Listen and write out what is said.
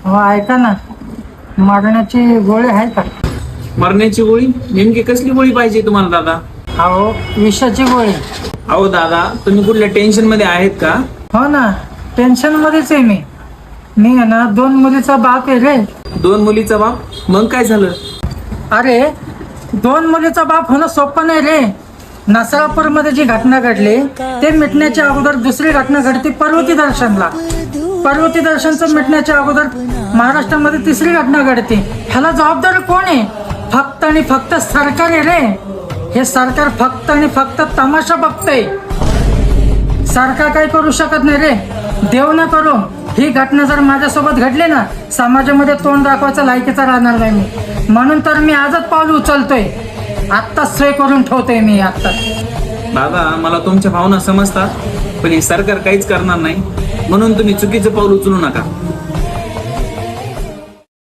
हो ऐका ना, मरणाची गोळी आहे का? मरण्याची गोळी? नेमकी कसली गोळी पाहिजे तुम्हाला दादा? अहो विषाची गोळी. अहो दादा, तुम्ही कुठल्या टेन्शन मध्ये आहेत का? हो ना, टेन्शन मध्येच आहे मी आहे ना 2 मुलीचा बाप आहे रे. 2 मुलीचा बाप? मग काय झालं? अरे 2 मुलीचा बाप होणं सोपं नाही रे. नसरापूरमध्ये जी घटना घडली ते मिटण्याच्या अगोदर दुसरी घटना घडते पर्वती दर्शनला. पर्वती दर्शनचं मिटण्याच्या अगोदर महाराष्ट्रामध्ये तिसरी घटना घडते. ह्याला जबाबदार कोण आहे? फक्त आणि फक्त सरकार आहे रे. हे सरकार फक्त आणि फक्त तमाशा बघतंय. सरकार काही करू शकत नाही रे. देव न करो ही घटना जर माझ्यासोबत घडली ना, समाजामध्ये तोंड दाखवायचं लायकीचा राहणार नाही मी. म्हणून तर मी आजच पाऊल उचलतोय. आत्ताच सोय करून ठेवतोय मी आत्ता. दादा, मला तुमच्या भावना समजतात, पण हे सरकार काहीच करणार नाही, म्हणून तुम्ही चुकीचं पाऊल उचलू नका.